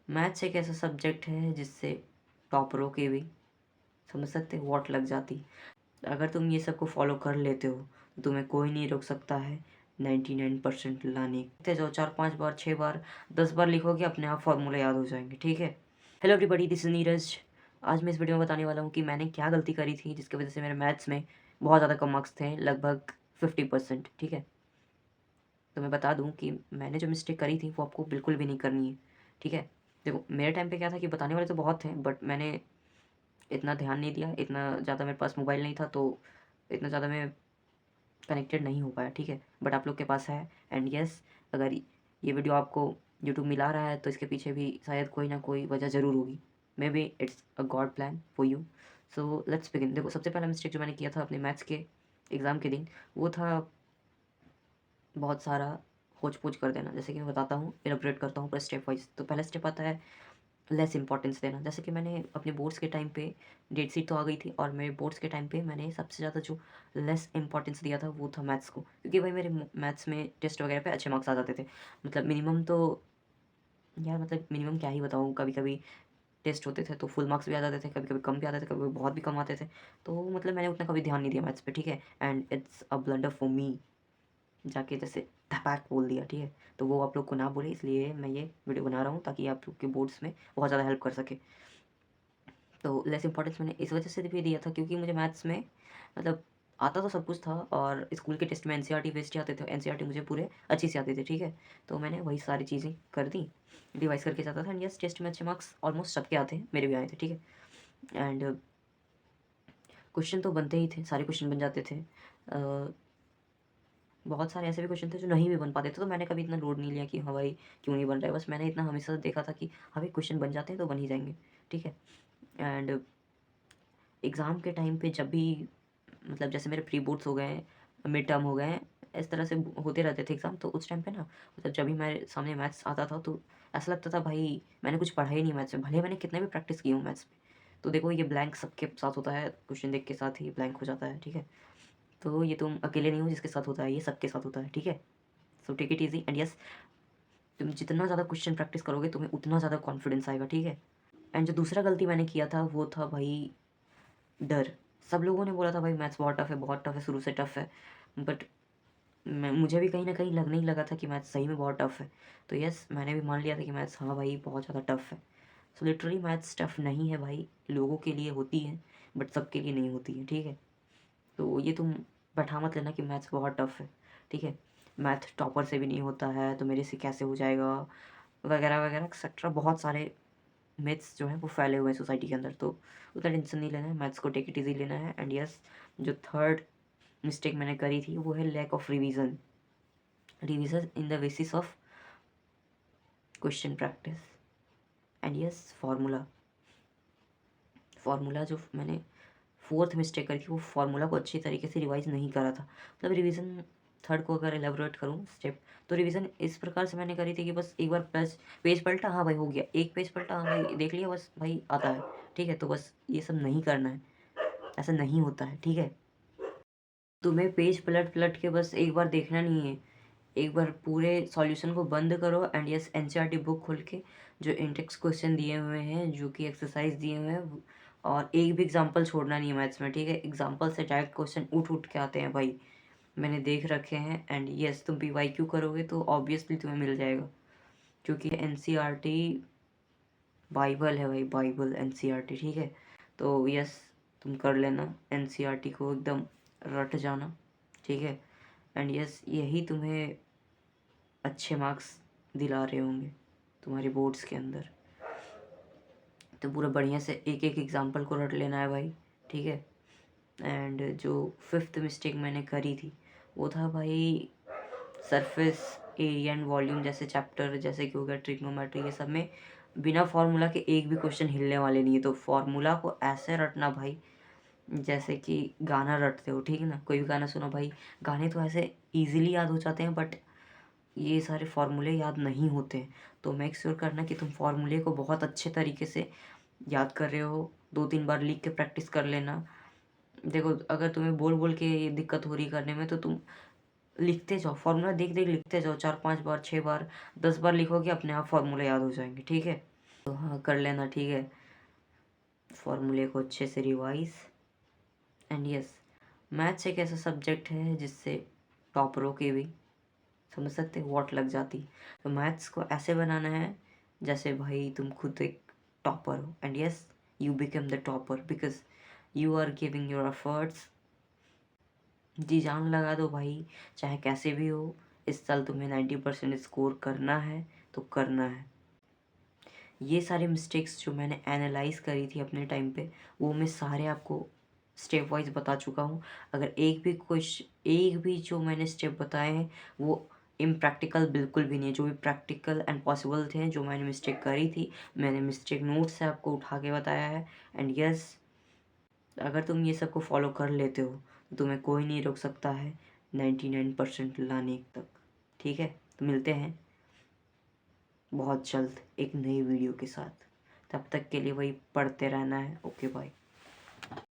Maths एक ऐसा subject है जिससे टॉपरों के भी समझ सकते हो वॉट लग जाती। अगर तुम ये सबको फॉलो कर लेते हो तो तुम्हें कोई नहीं रोक सकता है 99% लाने। जो 4-5 बार 6 बार 10 बार लिखोगे अपने आप फॉर्मूला याद हो जाएंगे। ठीक है। Hello everybody, this is Neeraj. आज मैं इस वीडियो में बताने वाला हूँ कि मैंने क्या गलती करी थी जिसकी वजह से मेरे मैथ्स में बहुत ज़्यादा कम मार्क्स थे, लगभग 50%। ठीक है। तो मैं बता दूं कि मैंने जो मिस्टेक करी थी वो आपको बिल्कुल भी नहीं करनी है। ठीक है। देखो मेरे टाइम पे क्या था कि बताने वाले तो बहुत थे, बट मैंने इतना ध्यान नहीं दिया, इतना ज़्यादा मेरे पास मोबाइल नहीं था, तो इतना ज़्यादा मैं कनेक्टेड नहीं हो पाया। ठीक है। बट आप लोग के पास है। एंड यस, अगर ये वीडियो आपको यूट्यूब मिला रहा है तो इसके पीछे भी शायद कोई ना कोई वजह ज़रूर होगी। May be it's a God plan for you. So let's begin. देखो सबसे पहला मिस्टेक जो मैंने किया था अपने मैथ्स के एग्ज़ाम के दिन, वो था बहुत सारा खोज पोज कर देना। जैसे कि मैं बताता हूँ, इलैबोरेट करता हूँ पर स्टेप वाइज। तो पहला स्टेप आता है लेस इंपॉर्टेंस देना। जैसे कि मैंने अपने बोर्ड्स के टाइम पे डेट शीट तो आ गई थी, और मेरे बोर्ड्स के टाइम पे मैंने सबसे ज़्यादा जो लेस इंपॉर्टेंस दिया था वो था मैथ्स को, क्योंकि भाई मेरे मैथ्स में टेस्ट वगैरह पे अच्छे मार्क्स आ जाते थे। मतलब मिनिमम तो यार, मतलब मिनिमम क्या ही बताऊँ, कभी कभी टेस्ट होते थे तो फुल मार्क्स भी आ जाते थे, कभी कभी कम भी आते थे, कभी कभी बहुत भी कम आते थे। तो मतलब मैंने उतना कभी ध्यान नहीं दिया मैथ्स पे। ठीक है। And it's a blunder for me, जाके जैसे धपाक बोल दिया। ठीक है। तो वो आप लोग को ना बोले, इसलिए मैं ये वीडियो बना रहा हूँ ताकि आप लोग के बोर्ड्स में बहुत ज़्यादा हेल्प कर सके। तो लेस इंपॉर्टेंस मैंने इस वजह से भी दिया था क्योंकि मुझे मैथ्स में मतलब आता तो सब कुछ था, और स्कूल के टेस्ट में एनसीईआरटी बेस्ड आते थे, एनसीईआरटी मुझे पूरे अच्छी से आते थे। ठीक है। तो मैंने वही सारी चीज़ें कर दी, रिवाइज करके जाता था। एंड यस, टेस्ट में अच्छे मार्क्स ऑलमोस्ट सबके आते हैं, मेरे भी आए थे। ठीक है। एंड क्वेश्चन तो बनते ही थे, सारे क्वेश्चन बन जाते थे। बहुत सारे ऐसे भी क्वेश्चन थे जो नहीं भी बन पाते थे, तो मैंने कभी इतना लोड नहीं लिया कि हाँ भाई क्यों नहीं बन रहा है। बस मैंने इतना हमेशा देखा था कि हाँ भाई क्वेश्चन बन जाते हैं तो बन ही जाएंगे। ठीक है। एंड एग्ज़ाम के टाइम पे जब भी मतलब जैसे मेरे प्री बोर्ड्स हो गए, मिड टर्म हो गए, इस तरह से होते रहते थे एग्ज़ाम, तो उस टाइम पे ना मतलब जब भी मेरे सामने मैथ्स आता था तो ऐसा लगता था भाई मैंने कुछ पढ़ा ही नहीं मैथ्स में, भले मैंने कितने भी प्रैक्टिस की हूँ मैथ्स में। तो देखो ये ब्लैंक सबके साथ होता है, क्वेश्चन देख के साथ ही ब्लैंक हो जाता है। ठीक है। तो ये तुम अकेले नहीं हो जिसके साथ होता है, ये सबके साथ होता है। ठीक है। So take it easy. And yes, तुम जितना ज़्यादा क्वेश्चन प्रैक्टिस करोगे तुम्हें उतना ज़्यादा कॉन्फिडेंस आएगा। ठीक है। एंड जो दूसरा गलती मैंने किया था वो था भाई डर। सब लोगों ने बोला था भाई मैथ्स बहुत टफ है, बहुत टफ है, शुरू से टफ है। बट मैं मुझे भी कहीं ना कहीं लगने ही लगा था कि मैथ्स सही में बहुत टफ है। तो यस, मैंने भी मान लिया था कि मैथ्स हाँ भाई बहुत ज़्यादा टफ है। सो लिटरली मैथ्स टफ नहीं है भाई, लोगों के लिए होती है बट सबके लिए नहीं होती है। ठीक है। तो ये तुम बैठा मत लेना कि मैथ्स बहुत टफ है। ठीक है। मैथ टॉपर से भी नहीं होता है तो मेरे से कैसे हो जाएगा, वगैरह वगैरह एक्सेट्रा। बहुत सारे मिथ्स जो हैं वो फैले हुए हैं सोसाइटी के अंदर, तो उतना टेंशन नहीं लेना है, मैथ्स को टेक इट ईजी लेना है। एंड यस, जो थर्ड मिस्टेक मैंने करी थी वो है lack of revision. Revision in the basis of question practice. And yes, formula. Formula जो मैंने फोर्थ मिस्टेक करी थी वो फार्मूला को अच्छी तरीके से रिवाइज नहीं करा था। मतलब रिवीजन थर्ड को अगर एलेबोरेट करूँ स्टेप, तो रिवीजन इस प्रकार से मैंने करी थी कि बस एक बार प्लस पेज पलटा, हाँ भाई हो गया, एक पेज पलटा, हाँ भाई देख लिया, बस भाई आता है। ठीक है। तो बस ये सब नहीं करना है, ऐसा नहीं होता है। ठीक है। तुम्हें पेज पलट पलट के बस एक बार देखना नहीं है, एक बार पूरे सॉल्यूशन को बंद करो। एंड यस, एनसीईआरटी बुक खोल के जो इंडेक्स क्वेश्चन दिए हुए हैं, जो कि एक्सरसाइज दिए हुए हैं, और एक भी एग्जांपल छोड़ना नहीं है मैथ्स में। ठीक है। एग्जांपल से डायरेक्ट क्वेश्चन उठ उठ के आते हैं भाई, मैंने देख रखे हैं। एंड यस, तुम पीवाईक्यू करोगे तो ऑब्वियसली तुम्हें मिल जाएगा, क्योंकि एनसीईआरटी बाइबल है भाई, बाइबल एनसीईआरटी। ठीक है। तो यस, तुम कर लेना, एनसीईआरटी को एकदम रट जाना। ठीक है। एंड यस, यही तुम्हें अच्छे मार्क्स दिला रहे होंगे तुम्हारे बोर्ड्स के अंदर। तो पूरा बढ़िया से एक एक एग्जांपल को रट लेना है भाई। ठीक है। एंड जो फिफ्थ मिस्टेक मैंने करी थी वो था भाई सरफेस एरिया एंड वॉल्यूम जैसे चैप्टर, जैसे कि हो गया ट्रिग्नोमेट्री, ये सब में बिना फार्मूला के एक भी क्वेश्चन हिलने वाले नहीं है। तो फार्मूला को ऐसे रटना भाई जैसे कि गाना रटते हो। ठीक है ना, कोई भी गाना सुनो भाई, गाने तो ऐसे इजीली याद हो जाते हैं बट ये सारे फार्मूले याद नहीं होते हैं। तो मेक श्योर करना कि तुम फार्मूले को बहुत अच्छे तरीके से याद कर रहे हो, 2-3 बार लिख के प्रैक्टिस कर लेना। देखो अगर तुम्हें बोल बोल के ये दिक्कत हो रही करने में, तो तुम लिखते जाओ, फार्मूला देख देख लिखते जाओ, 4-5 बार 6 बार 10 बार लिखोगे अपने आप फार्मूला याद हो जाएंगे। ठीक है। तो हाँ, कर लेना, ठीक है, फॉर्मूले को अच्छे से रिवाइज। एंड यस, मैथ्स एक ऐसा सब्जेक्ट है जिससे टॉपरों के भी, समझ सकते हो, वॉट लग जाती। तो मैथ्स को ऐसे बनाना है जैसे भाई तुम खुद एक टॉपर हो, and yes, you become the topper because you are giving your efforts. जी जान लगा दो भाई, चाहे कैसे भी हो, इस साल तुम्हें 90% स्कोर करना है तो करना है। ये सारे मिस्टेक्स जो मैंने एनालाइज करी थी अपने टाइम पे, वो मैं सारे आपको स्टेप वाइज बता चुका हूँ। अगर एक भी जो मैंने स्टेप बताए हैं वो इम्प्रैक्टिकल बिल्कुल भी नहीं है। जो भी प्रैक्टिकल एंड पॉसिबल थे, जो मैंने मिस्टेक करी थी, मैंने मिस्टेक नोट से आपको उठा के बताया है। एंड यस, अगर तुम ये सबको फॉलो कर लेते हो तो तुम्हें कोई नहीं रोक सकता है 99% लाने तक, ठीक है। तो मिलते हैं बहुत जल्द एक नई वीडियो के साथ। तब तक के लिए वही पढ़ते रहना है। Okay bye.